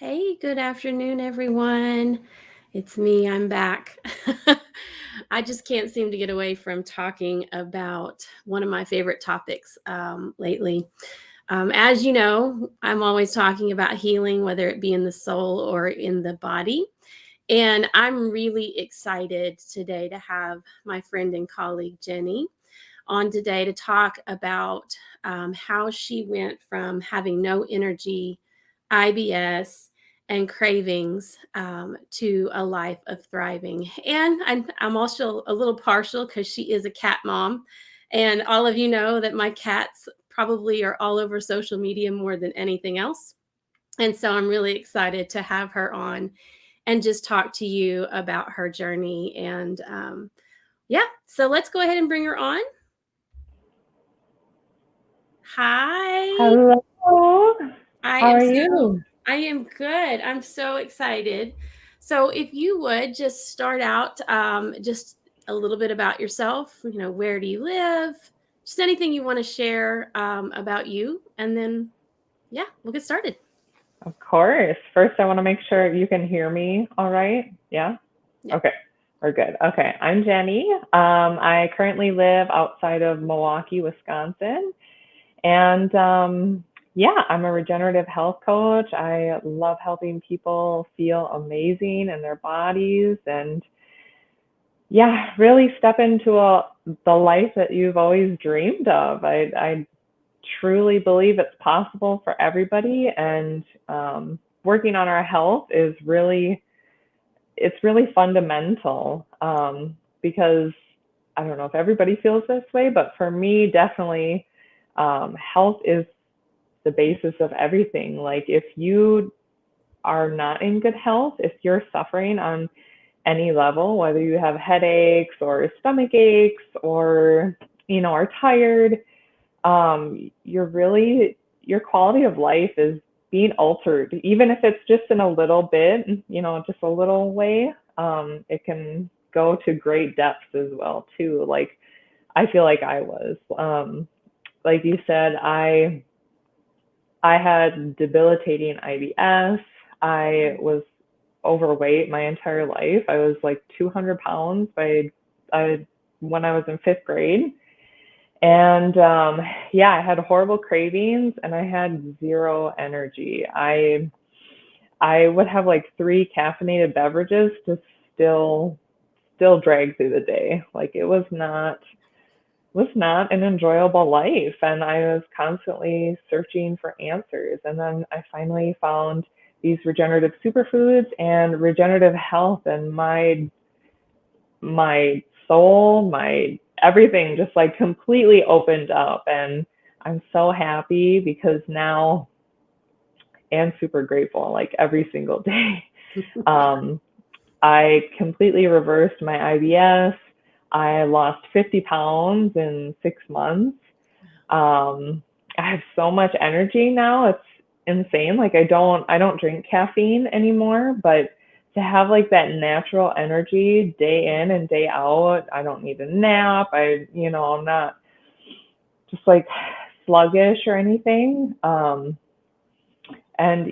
Hey, good afternoon, everyone. It's me, I'm back. I just can't seem to get away from talking about one of my favorite topics lately. As you know, I'm always talking about healing, whether it be in the soul or in the body. And I'm really excited today to have my friend and colleague Jenni on today to talk about how she went from having no energy, IBS, and cravings to a life of thriving. And I'm also a little partial because she is a cat mom. And all of you know that my cats probably are all over social media more than anything else. And so I'm really excited to have her on and just talk to you about her journey. And yeah, so let's go ahead and bring her on. Hi. Hello. I How am are so you? I am good. I'm so excited. So if you would just start out just a little bit about yourself, where do you live? Just anything you want to share about you, and then yeah, we'll get started. Of course. First, I want to make sure you can hear me all right. Yeah? Yeah. Okay. We're good. Okay. I'm Jenny. I currently live outside of Milwaukee, Wisconsin. And yeah, I'm a regenerative health coach. I love helping people feel amazing in their bodies and yeah, really step into the life that you've always dreamed of. I truly believe it's possible for everybody, and working on our health is really fundamental, because I don't know if everybody feels this way, but for me, definitely, health is the basis of everything. Like if you are not in good health, if you're suffering on any level, whether you have headaches or stomach aches or are tired, your quality of life is being altered, even if it's just in a little bit, just a little way. It can go to great depths as well too. Like I feel like I was, like you said, I had debilitating IBS. I was overweight my entire life. I was like 200 pounds I when I was in fifth grade. And yeah, I had horrible cravings and I had zero energy. I would have like three caffeinated beverages to still still drag through the day. Like it was not an enjoyable life, and I was constantly searching for answers. And then I finally found these regenerative superfoods and regenerative health, and my soul, my everything just like completely opened up. And I'm so happy because now and super grateful like every single day. Yeah. Um, I completely reversed my IBS. I lost 50 pounds in 6 months. I have so much energy now. It's insane. Like I don't drink caffeine anymore, but to have like that natural energy day in and day out, I don't need a nap. I'm not just like sluggish or anything. And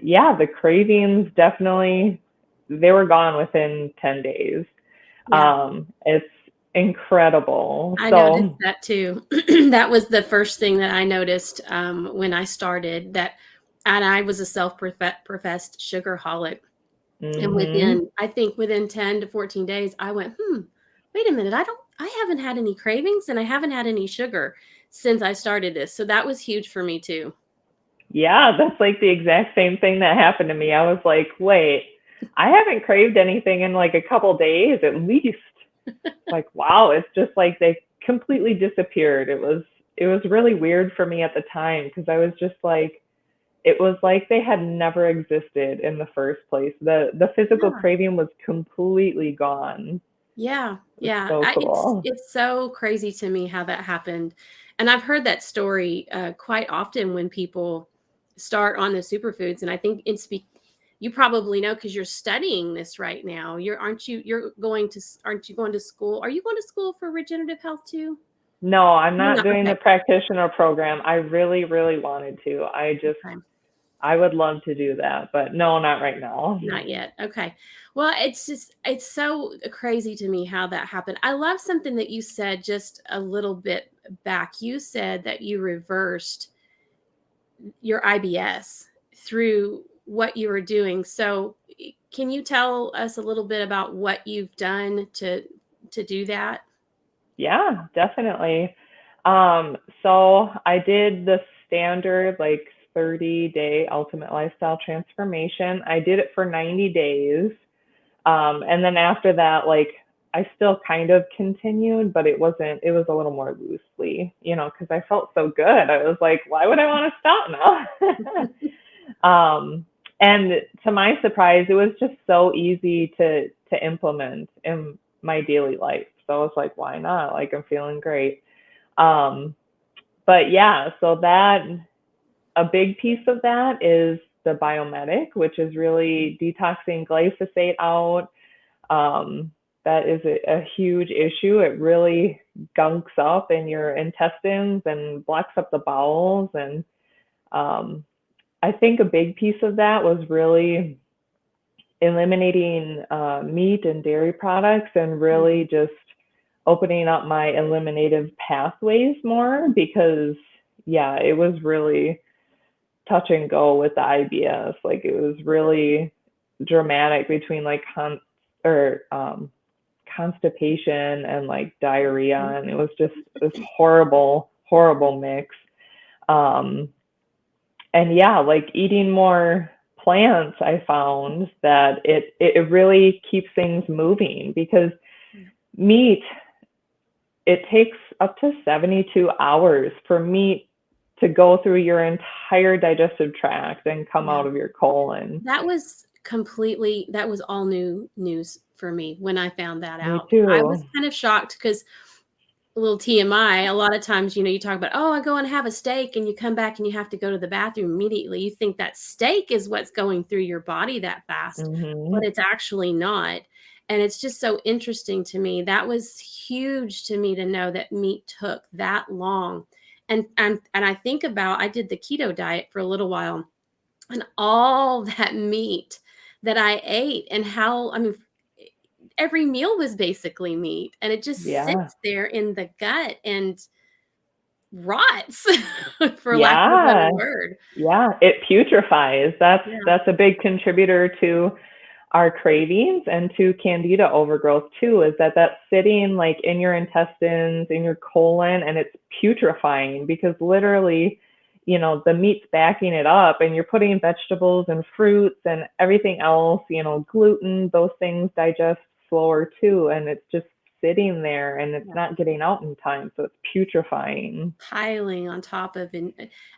yeah, the cravings definitely they were gone within 10 days. Yeah. It's incredible. I noticed So, that too. That was the first thing that I noticed when I started that, and I was a self-professed sugarholic. And mhm. I think within 10 to 14 days, I went, wait a minute. I haven't had any cravings and I haven't had any sugar since I started this. So that was huge for me too. Yeah, that's like the exact same thing that happened to me. I was like, wait, I haven't craved anything in like a couple days at least. Like, wow, it's just like they completely disappeared. It was really weird for me at the time because I was just like it was like they had never existed in the first place. The physical Yeah. craving was completely gone. Yeah. It was Yeah. so It's cool. it's so crazy to me how that happened. And I've heard that story quite often when people start on the superfoods. And I think you probably know because you're studying this right now. Aren't you going to school? Are you going to school for regenerative health too? No, I'm You're not not. doing the Okay. practitioner program. I really, really wanted to. I just Okay. I would love to do that, but no, not right now. Not yet. Okay. Well, it's so crazy to me how that happened. I love something that you said just a little bit back. You said that you reversed your IBS through what you were doing. So, can you tell us a little bit about what you've done to do that? Yeah, definitely. So I did the standard like 30-day ultimate lifestyle transformation. I did it for 90 days. And then after that, like I still kind of continued, but it wasn't, it was a little more loosely, because I felt so good. I was like, why would I want to stop now? And to my surprise, it was just so easy to implement in my daily life. So I was like, why not? Like I'm feeling great. Um, but yeah, so that a big piece of that is the biomedic, which is really detoxing glyphosate out. That is a huge issue. It really gunks up in your intestines and blocks up the bowels. And um, I think a big piece of that was really eliminating meat and dairy products and really Mhm. just opening up my eliminative pathways more because, yeah, it was really touch and go with the IBS. Like it was really dramatic between like constipation and like diarrhea, and it was just this horrible, horrible mix. Um, and yeah, like eating more plants, I found that it really keeps things moving because Yeah. meat, it takes up to 72 hours for meat to go through your entire digestive tract and come Yeah. out of your colon. That was all new news for me when I found that Me out. I was too. kind of shocked because a little TMI, a lot of times, you talk about, "Oh, I go and have a steak," and you come back and you have to go to the bathroom immediately. You think that steak is what's going through your body that fast, but Mhm. it's actually not. And it's just so interesting to me. That was huge to me to know that meat took that long. And I think about I did the keto diet for a little while and all that meat that I ate and how I mean every meal was basically meat and it just Yeah. sits there in the gut and rots for lack of a better Yeah. word. Yeah, it putrefies. That's Yeah, that's a big contributor to our cravings and to candida overgrowth too, is that that's sitting like in your intestines, in your colon, and it's putrefying because literally, the meat's backing it up and you're putting vegetables and fruits and everything else, gluten, those things digest slower too. And it's just sitting there and it's yeah. not getting out in time. So it's putrefying. Piling on top of and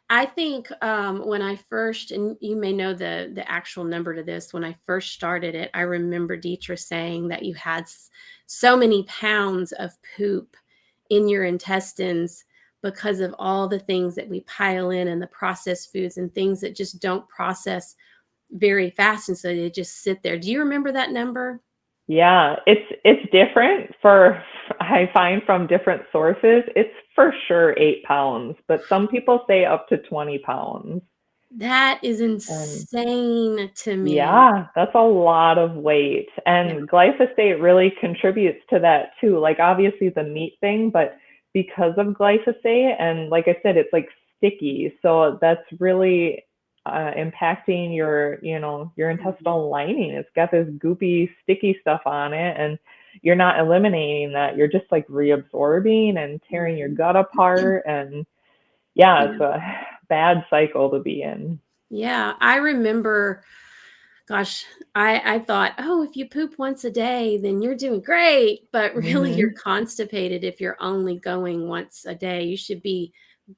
I think, when I first and you may know the actual number to this, when I first started it, I remember Deetra saying that you had so many pounds of poop in your intestines because of all the things that we pile in and the processed foods and things that just don't process very fast, and so they just sit there. Do you remember that number? Yeah, it's different for I find from different sources. It's for sure 8 pounds, but some people say up to 20 pounds. That is And insane to me. yeah, that's a lot of weight. Yeah, And glyphosate really contributes to that too. Like obviously the meat thing, but because of glyphosate and like I said, it's like sticky. So that's really impacting your mhm, intestinal lining. It's got this goopy, sticky stuff on it, and you're not eliminating that. You're just like reabsorbing and tearing your mhm. gut apart. And yeah, it's Yeah, a bad cycle to be in. yeah, I remember gosh, I thought, "Oh, if you poop once a day, then you're doing great," but really you're Hmm. constipated if you're only going once a day. You should be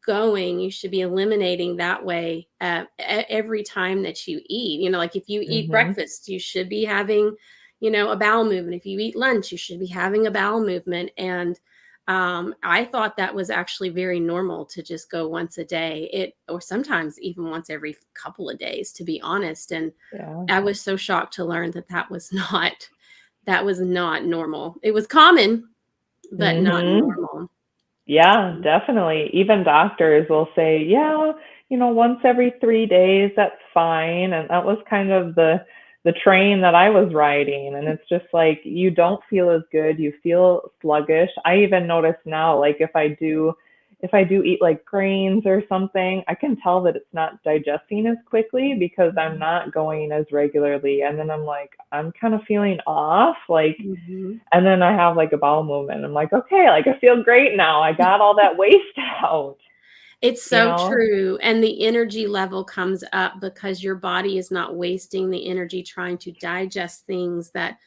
eliminating that way, every time that you eat. Like if you eat Hmm. breakfast, you should be having, a bowel movement. If you eat lunch, you should be having a bowel movement, and, I thought that was actually very normal to just go once a day, or sometimes even once every couple of days, to be honest, and Yeah. I was so shocked to learn that that was not normal. It was common, but not Hmm. normal. Yeah, definitely. Even doctors will say, yeah, once every 3 days, that's fine. And that was kind of the train that I was riding. And it's just like you don't feel as good. You feel sluggish. I even notice now, like if I do eat like grains or something, I can tell that it's not digesting as quickly because I'm not going as regularly. And then I'm like, I'm kind of feeling off. Like, Mhm. and then I have like a bowel movement. I'm like, okay, like I feel great now. I got all that waste out, It's you so know? true, and the energy level comes up because your body is not wasting the energy trying to digest things that,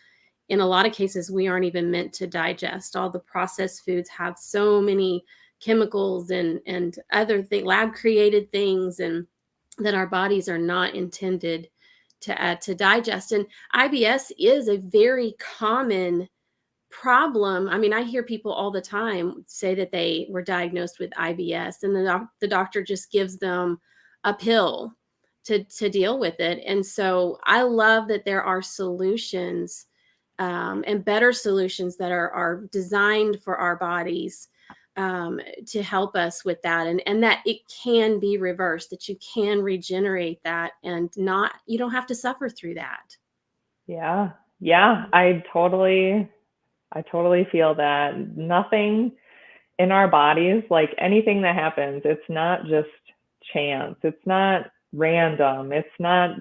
in a lot of cases, we aren't even meant to digest. All the processed foods have so many chemicals and other lab created things, and that our bodies are not intended to digest. And IBS is a very common problem. I mean, I hear people all the time say that they were diagnosed with IBS, and the doctor just gives them a pill to deal with it. And so I love that there are solutions, and better solutions that are designed for our bodies, to help us with that, and that it can be reversed, that you can regenerate that, and not you don't have to suffer through that. Yeah. Yeah. I totally feel that. Nothing in our bodies, like anything that happens, it's not just chance. It's not random. It's not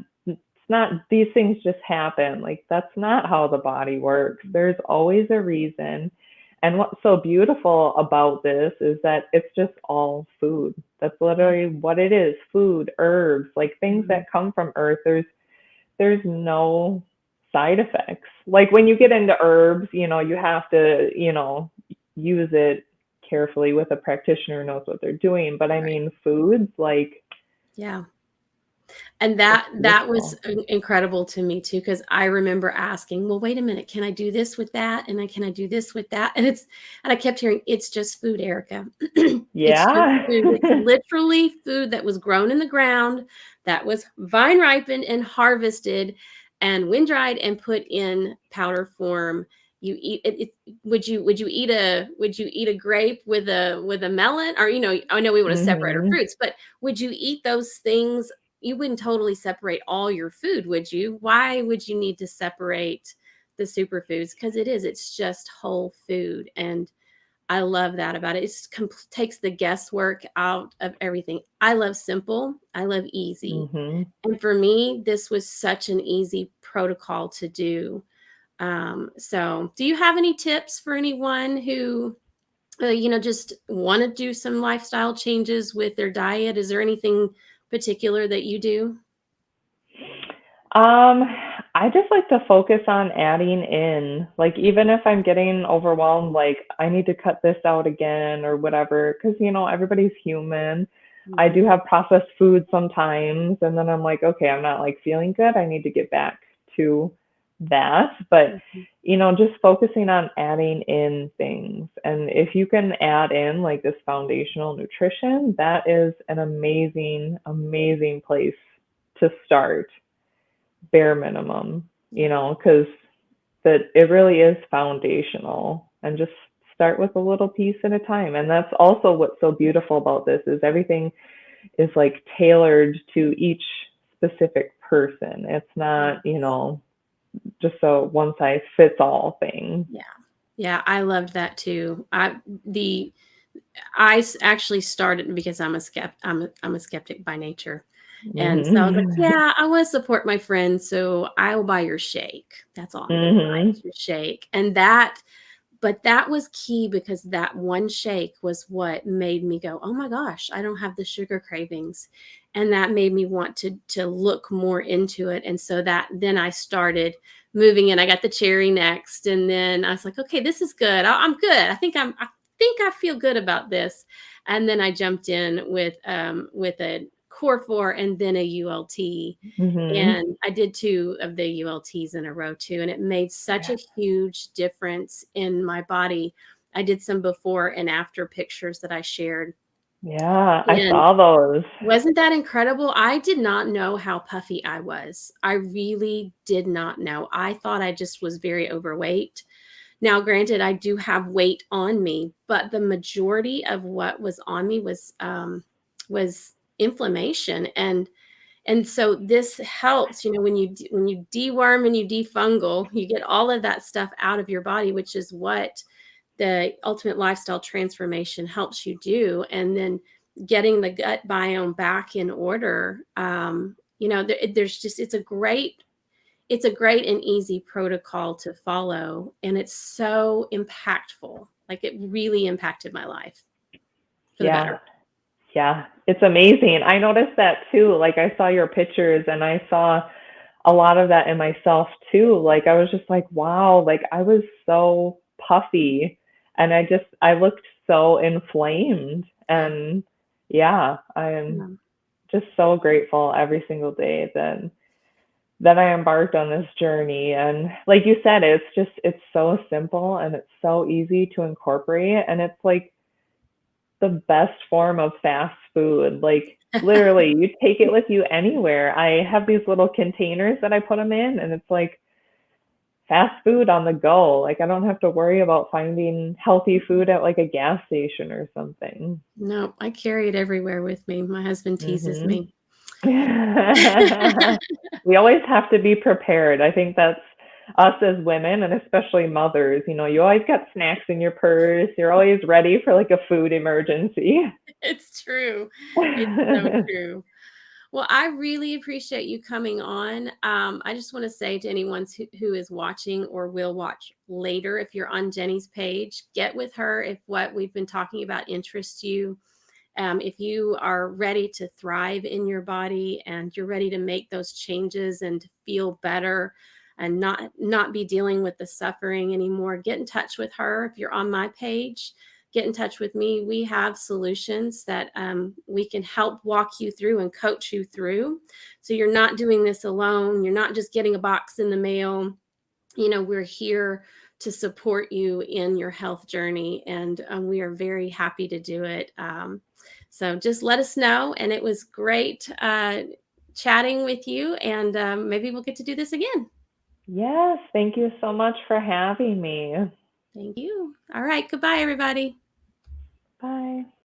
these things just happen. Like that's not how the body works. There's always a reason. And what's so beautiful about this is that it's just all food. That's Yeah. literally what it is. Food, herbs, like things Mhm. that come from earth. There's no side effects. Like when you get into herbs, you have to, use it carefully with a practitioner who knows what they're doing. But I Right. mean, foods, like Yeah. And it's that was beautiful. incredible to me too, because I remember asking, "Well, wait a minute, can I do this with that? And can I do this with that?" And I kept hearing, "It's just food, Erica. It's just Yeah. food. It's literally food that was grown in the ground, that was vine ripened and harvested and wind dried and put in powder form. You eat it, would you eat a grape with a melon? Or, I know we want to separate our Mhm. fruits, but would you eat those things? You wouldn't totally separate all your food, would you? Why would you need to separate the superfoods? Because it's just whole food. And I love that about it. Takes the guesswork out of everything. I love simple, I love easy. Mhm. And for me, this was such an easy protocol to do. So, do you have any tips for anyone who, just want to do some lifestyle changes with their diet? Is there anything particular that you do? Um, I just like to focus on adding in, like even if I'm getting overwhelmed, like I need to cut this out again or whatever, because everybody's human. I Mhm. do have processed food sometimes, and then I'm like, okay, I'm not like feeling good. I need to get back to that. But Mhm. just focusing on adding in things. And if you can add in like this foundational nutrition, that is an amazing, amazing place to start bare minimum, Yeah. because that it really is foundational and just start with a little piece at a time. And that's also what's so beautiful about this is everything is like tailored to each specific person. It's Yeah. not, just a one size fits all thing. Yeah. Yeah, I loved that too. The actually started because I'm a skeptic by nature. And so I was like, Mhm. "Yeah, I wanna support my friends, so I will buy your shake. That's all I'm gonna buy Mhm. is your shake." But that was key because that one shake was what made me go, "Oh my gosh, I don't have the sugar cravings." And that made me want to look more into it. And so that then I started moving in. I got the cherry next, and then I was like, "Okay, this is good. I'm good. I think I feel good about this." And then I jumped in with a core 4 and then a ULT. Mhm. And I did 2 of the ULTs in a row too, and it made such Yeah. a huge difference in my body. I did some before and after pictures that I shared, Yeah, I and saw those. wasn't that incredible? I did not know how puffy I was. I really did not know. I thought I just was very overweight. Now, granted, I do have weight on me, but the majority of what was on me was inflammation. And so this helps, when you deworm and you defungal, you get all of that stuff out of your body, which is what the ultimate lifestyle transformation helps you do. And then getting the gut biome back in order. There's just it's a great and easy protocol to follow, and it's so impactful. Like, it really impacted my life for the Yeah. better. Yeah. It's amazing. I noticed that too. Like I saw your pictures and I saw a lot of that in myself too. Like I was just like, wow, like I was so puffy and I looked so inflamed. Yeah. And yeah, I am Yeah. just so grateful every single day that I embarked on this journey. And like you said, it's so simple and it's so easy to incorporate. And it's like the best form of fast food. Like literally, you take it with you anywhere. I have these little containers that I put them in, and it's like fast food on the go. Like I don't have to worry about finding healthy food at like a gas station or something. No, I carry it everywhere with me. My husband teases Mhm. me. We always have to be prepared. I think that's us as women and especially mothers. You know, you always got snacks in your purse. You're always ready for like a food emergency. It's true. It's so true. Well, I really appreciate you coming on. I just want to say to anyone who is watching or will watch later, if you're on Jenni's page, get with her if what we've been talking about interests you. If you are ready to thrive in your body and you're ready to make those changes and to feel better and not be dealing with the suffering anymore, get in touch with her. If you're on my page, get in touch with me. We have solutions that we can help walk you through and coach you through. So you're not doing this alone. You're not just getting a box in the mail. We're here to support you in your health journey, and we are very happy to do it. So just let us know. And it was great chatting with you, and maybe we'll get to do this again. Yes, thank you so much for having me. Thank you. All right. Goodbye, everybody. Bye.